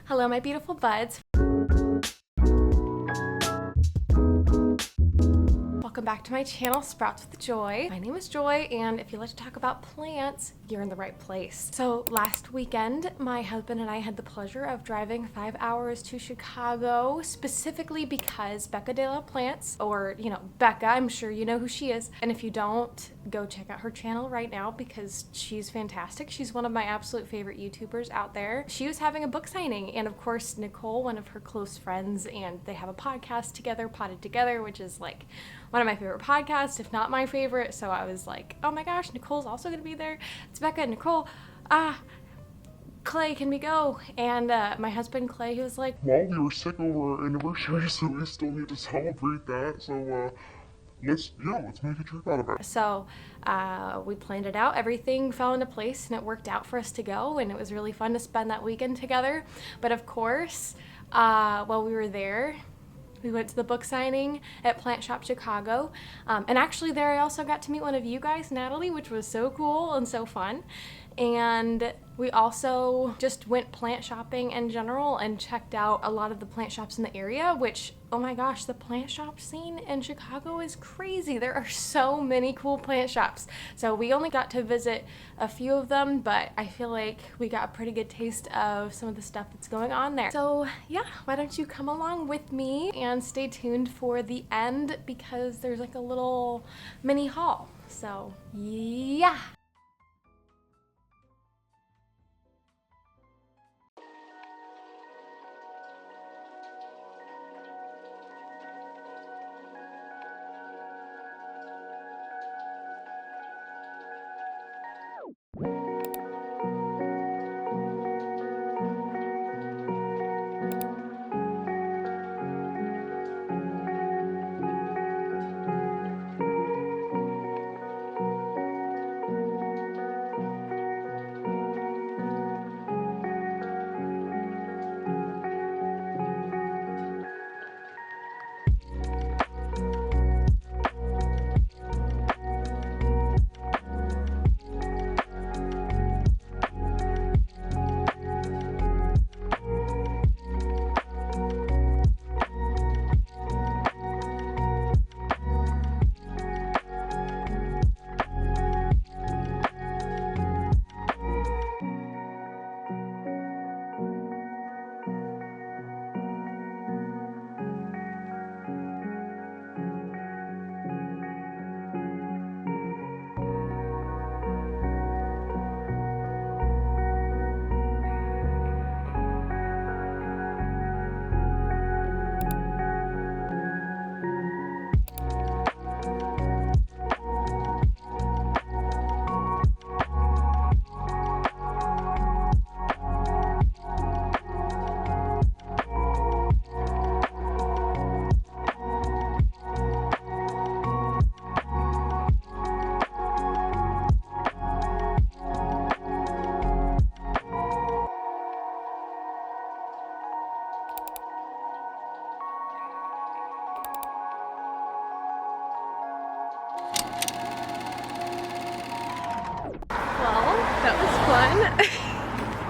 Hello, my beautiful buds. Welcome back to my channel, Sprouts with Joy. My name is Joy, and if you like to talk about plants, you're in the right place. So last weekend, my husband and I had the pleasure of driving 5 hours to Chicago, specifically because beccadelaplants, or, you know, Becca, I'm sure you know who she is. And if you don't, go check out her channel right now because she's fantastic. She's one of my absolute favorite YouTubers out there. She was having a book signing, and of course, Nicole, one of her close friends, and they have a podcast together, Potted Together, which is like one of my favorite podcasts, if not my favorite. So I was like, oh my gosh, Nicole's also gonna be there. It's Becca and Nicole. Clay, can we go? And my husband Clay, he was like, well, we were sick over our anniversary, so we still need to celebrate that. So let's make a trip out of it. So we planned it out. Everything fell into place, and it worked out for us to go. And it was really fun to spend that weekend together. But of course, while we were there, we went to the book signing at Plant Shop Chicago. And actually there I also got to meet one of you guys, Natalie, which was so cool and so fun. And we also just went plant shopping in general and checked out a lot of the plant shops in the area, which, oh my gosh, the plant shop scene in Chicago is crazy. There are so many cool plant shops. So we only got to visit a few of them, but I feel like we got a pretty good taste of some of the stuff that's going on there. So yeah, why don't you come along with me and stay tuned for the end because there's like a little mini haul. So yeah.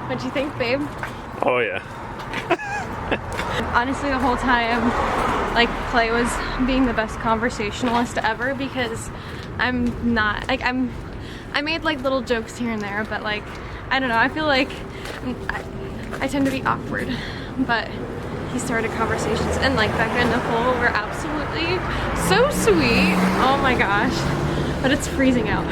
What'd you think, babe? Oh yeah. Honestly, the whole time, like, Clay was being the best conversationalist ever because I'm not, like, I made like little jokes here and there, but like, I don't know, I feel like I tend to be awkward, but he started conversations, and like Becca and Nicole were absolutely so sweet. Oh my gosh, but it's freezing out.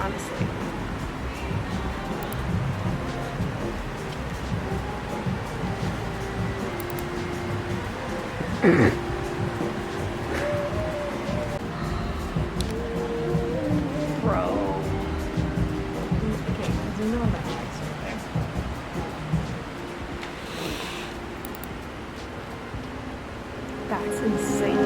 honestly. Bro. Okay, zoom in on that house over there. That's insane.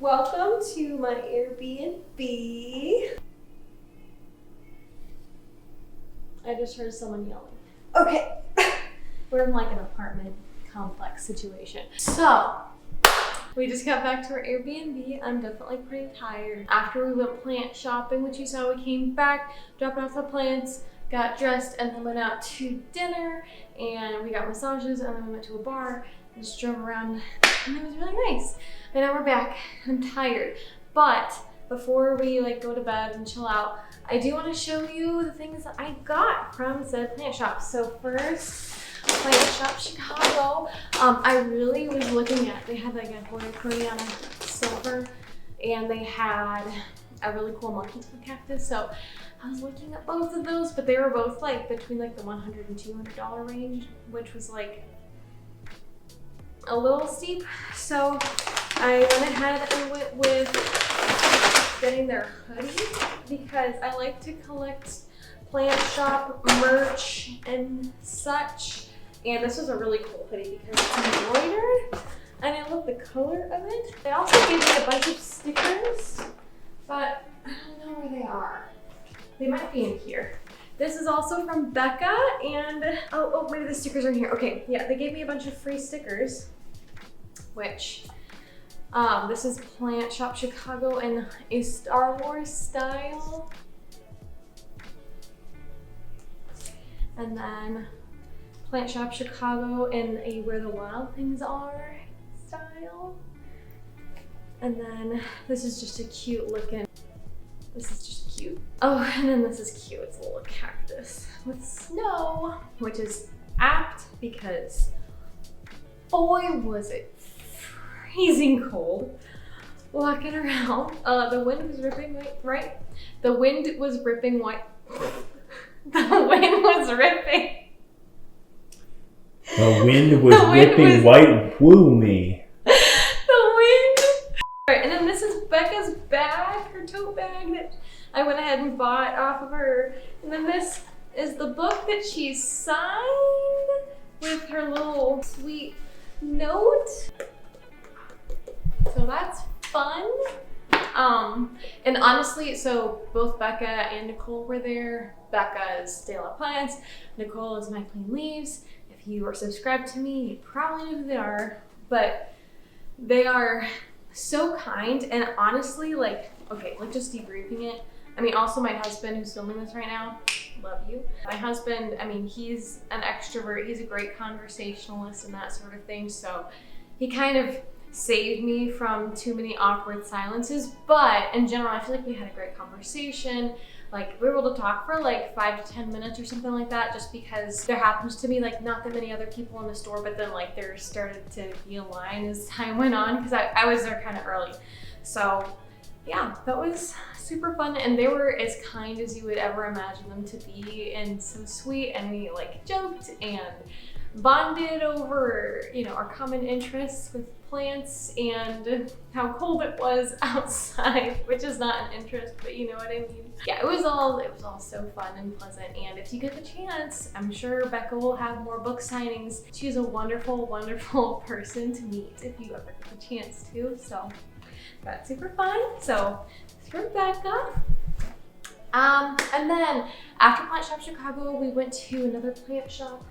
Welcome to my Airbnb. I just heard someone yelling. Okay. We're in like an apartment complex situation. So, we just got back to our Airbnb. I'm definitely pretty tired. After we went plant shopping, which you saw, we came back, dropped off the plants, got dressed, and then went out to dinner, and we got massages, and then we went to a bar, and just drove around, and it was really nice. And now we're back. I'm tired, but before we like go to bed and chill out, I do want to show you the things that I got from said plant shop. So first, Plant Shop Chicago. I really was looking at, they had like a Koreana silver, and they had a really cool monkey toe cactus. So I was looking at both of those, but they were both like between like the $100 and $200 range, which was like a little steep. So I went ahead and went with getting their hoodie because I like to collect plant shop merch and such. And this was a really cool hoodie because it's embroidered and I love the color of it. They also gave me a bunch of stickers, but I don't know where they are. They might be in here. This is also from Becca, and oh, maybe the stickers are in here. Okay, yeah, they gave me a bunch of free stickers, which this is Plant Shop Chicago in a Star Wars style. And then Plant Shop Chicago in a Where the Wild Things Are style. And then this is just a cute looking, this is just cute. Oh, and then this is cute. It's a little cactus with snow, which is apt because boy was it freezing cold walking around. The wind was ripping, right? The wind was ripping white. The wind was ripping. The wind was ripping white. Woo me. The wind. All right, and then this is Becca's bag, her tote bag that I went ahead and bought off of her. And then this is the book that she signed with her little sweet note. So that's fun. And honestly, so both Becca and Nicole were there. Becca is LOVELY Plants. Nicole is mycleanleaves. If you are subscribed to me, you probably know who they are. But they are so kind, and honestly, like, okay, like just debriefing it. I mean, also my husband who's filming this right now, love you. My husband, I mean, he's an extrovert. He's a great conversationalist and that sort of thing. So he kind of saved me from too many awkward silences. But in general, I feel like we had a great conversation. Like we were able to talk for like 5 to 10 minutes or something like that, just because there happens to be like not that many other people in the store, but then like there started to be a line as time went on because I was there kind of early. So yeah, that was super fun, and they were as kind as you would ever imagine them to be, and so sweet, and we like joked and bonded over, you know, our common interests with plants and how cold it was outside, which is not an interest, but you know what I mean. Yeah, it was all so fun and pleasant, and if you get the chance, I'm sure Becca will have more book signings. She's a wonderful, wonderful person to meet if you ever get the chance to, so that's super fun. So it's for Becca. And then after Plant Shop Chicago, we went to another plant shop,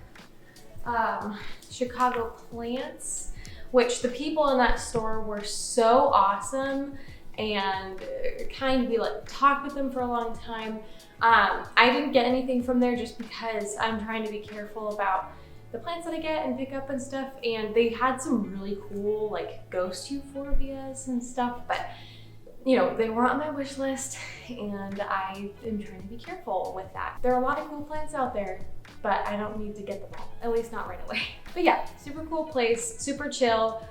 Chicago Plants, which the people in that store were so awesome and kind. We like talked with them for a long time. I didn't get anything from there just because I'm trying to be careful about the plants that I get and pick up and stuff, and they had some really cool like ghost euphorbias and stuff, but you know, they were on my wish list, and I am trying to be careful with that. There are a lot of cool plants out there, but I don't need to get them all, at least not right away. But yeah, super cool place, super chill.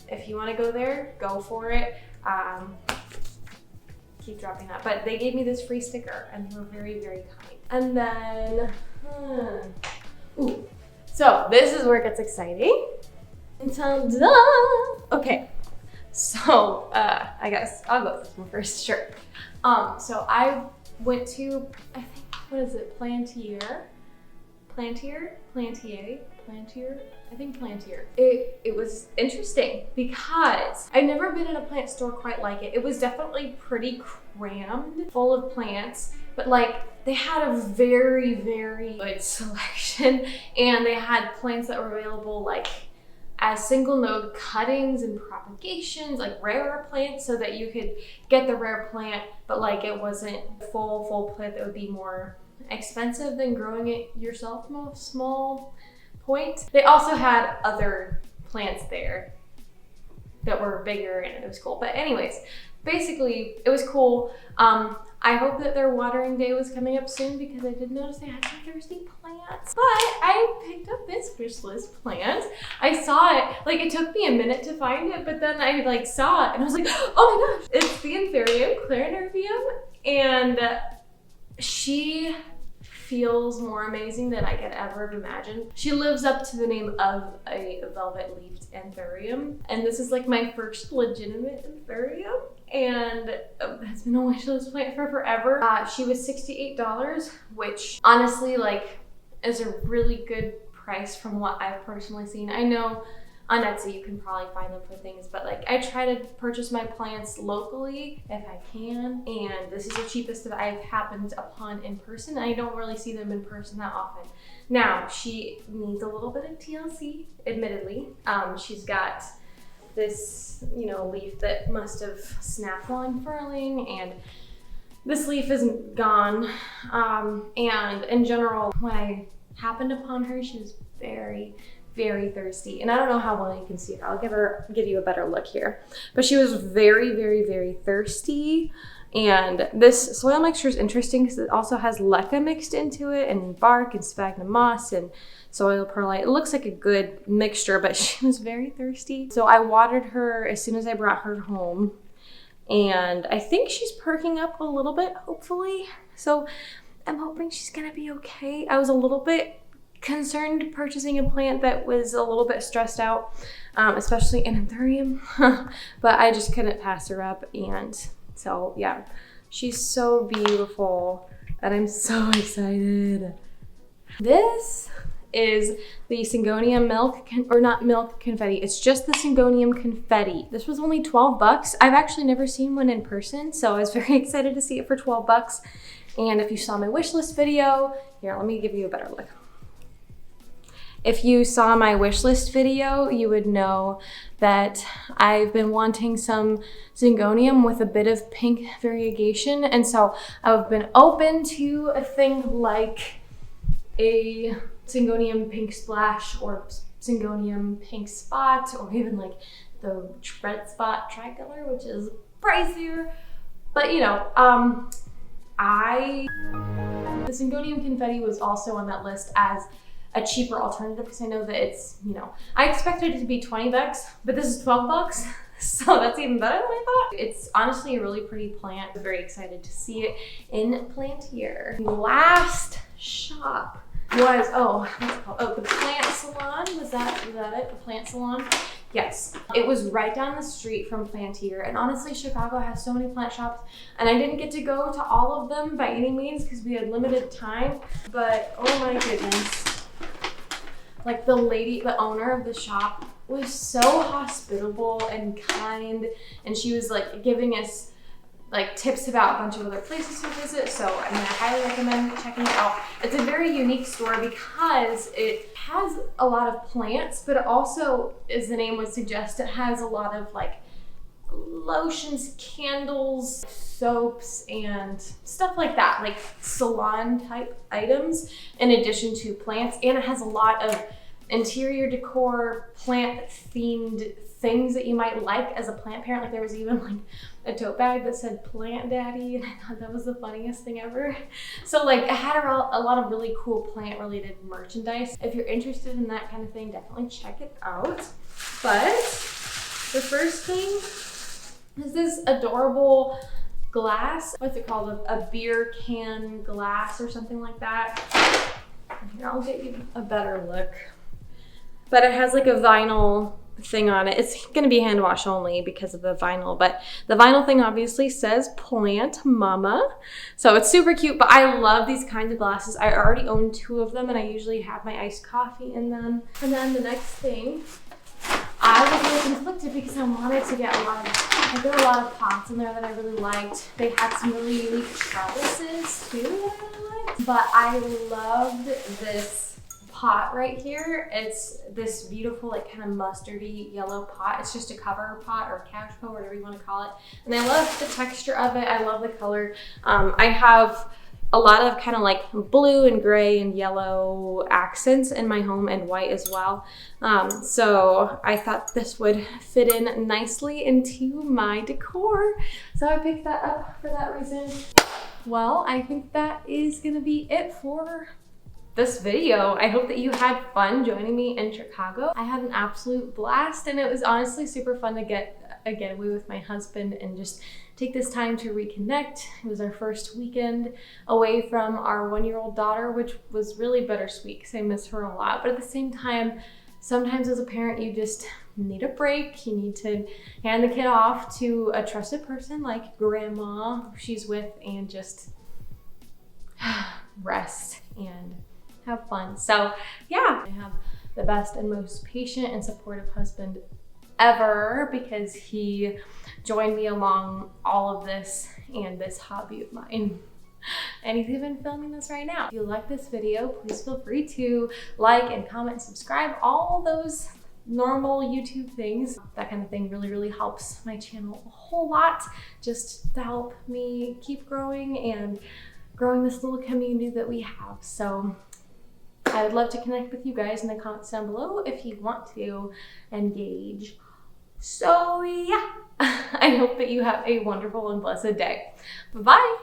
If you want to go there, go for it. Keep dropping that. But they gave me this free sticker, and they were very, very kind. And then, ooh. So this is where it gets exciting. Ta-da! Okay. So, I guess I'll go with this one first, sure. So I went to, I think, what is it, Plantier? Plantier? I think Plantier. It was interesting because I've never been in a plant store quite like it. It was definitely pretty crammed, full of plants, but like they had a very, very good selection, and they had plants that were available like as single node cuttings and propagations, like rarer plants, so that you could get the rare plant, but like it wasn't full plant that would be more expensive than growing it yourself from a small point. They also had other plants there that were bigger, and it was cool. But anyways, basically, it was cool. I hope that their watering day was coming up soon because I did notice they had some thirsty plants. But I picked up this wish list plant. I saw it, like it took me a minute to find it, but then I like saw it and I was like, oh my gosh, it's the Anthurium clarinervium, and she feels more amazing than I could ever have imagined. She lives up to the name of a velvet-leafed Anthurium, and this is like my first legitimate Anthurium, and it's been a wish list plant for forever. She was $68, which honestly like is a really good price from what I've personally seen. I know on Etsy you can probably find them for things, but like I try to purchase my plants locally if I can, and this is the cheapest that I've happened upon in person. I don't really see them in person that often. Now, she needs a little bit of TLC, admittedly. She's got this, you know, leaf that must have snapped while unfurling, and this leaf isn't gone. And in general, when I happened upon her, she was very, very thirsty. And I don't know how well you can see her. I'll give you a better look here. But she was very, very, very thirsty. And this soil mixture is interesting because it also has leca mixed into it, and bark and sphagnum moss and soil perlite. It looks like a good mixture, but she was very thirsty. So I watered her as soon as I brought her home. And I think she's perking up a little bit, hopefully. So I'm hoping she's gonna be okay. I was a little bit concerned purchasing a plant that was a little bit stressed out, especially an Anthurium, but I just couldn't pass her up. And so yeah, she's so beautiful and I'm so excited. This is the Syngonium milk confetti. It's just the Syngonium confetti. This was only 12 bucks. I've actually never seen one in person, so I was very excited to see it for 12 bucks. And if you saw my wish list video, here, let me give you a better look. If you saw my wish list video, you would know that I've been wanting some Syngonium with a bit of pink variegation. And so I've been open to a thing like a Syngonium pink splash or Syngonium pink spot, or even like the red spot tricolor, which is pricier. But you know, the Syngonium confetti was also on that list as a cheaper alternative because I know that it's, you know, I expected it to be 20 bucks, but this is 12 bucks. So that's even better than I thought. It's honestly a really pretty plant. I'm very excited to see it in Plantier. The last shop was, what's it called? Oh, the Plant Salon. Was that it? The Plant Salon? Yes. It was right down the street from Plantier. And honestly, Chicago has so many plant shops, and I didn't get to go to all of them by any means because we had limited time. But oh my goodness. Like the owner of the shop was so hospitable and kind, and she was like giving us like tips about a bunch of other places to visit. So I mean, I highly recommend checking it out. It's a very unique store because it has a lot of plants, but it also, as the name would suggest, it has a lot of like lotions, candles, soaps, and stuff like that, like salon type items in addition to plants. And it has a lot of interior decor, plant themed things that you might like as a plant parent. Like there was even like a tote bag that said Plant Daddy, and I thought that was the funniest thing ever. So like it had a lot of really cool plant related merchandise. If you're interested in that kind of thing, definitely check it out. But the first thing is this adorable glass. What's it called? A beer can glass or something like that. Here, I'll get you a better look. But it has like a vinyl thing on it. It's gonna be hand wash only because of the vinyl, but the vinyl thing obviously says Plant Mama. So it's super cute, but I love these kinds of glasses. I already own 2 of them and I usually have my iced coffee in them. And then the next thing, I was really conflicted because I wanted to get I got a lot of pots in there that I really liked. They had some really unique trellises too that I really liked. But I loved this pot right here. It's this beautiful like kind of mustardy yellow pot. It's just a cover pot or couch pot, whatever you want to call it. And I love the texture of it. I love the color. I have a lot of kind of like blue and gray and yellow accents in my home, and white as well. So I thought this would fit in nicely into my decor. So I picked that up for that reason. Well, I think that is gonna be it for this video. I hope that you had fun joining me in Chicago. I had an absolute blast, and it was honestly super fun to get a getaway with my husband and just take this time to reconnect. It was our first weekend away from our 1-year-old daughter, which was really bittersweet because I miss her a lot. But at the same time, sometimes as a parent, you just need a break. You need to hand the kid off to a trusted person like grandma who she's with and just rest and have fun. So yeah, I have the best and most patient and supportive husband ever because he joined me along all of this and this hobby of mine. And he's even filming this right now. If you like this video, please feel free to like and comment, subscribe, all those normal YouTube things. That kind of thing really, really helps my channel a whole lot, just to help me keep growing and growing this little community that we have. So I would love to connect with you guys in the comments down below if you want to engage. So yeah, I hope that you have a wonderful and blessed day. Bye-bye.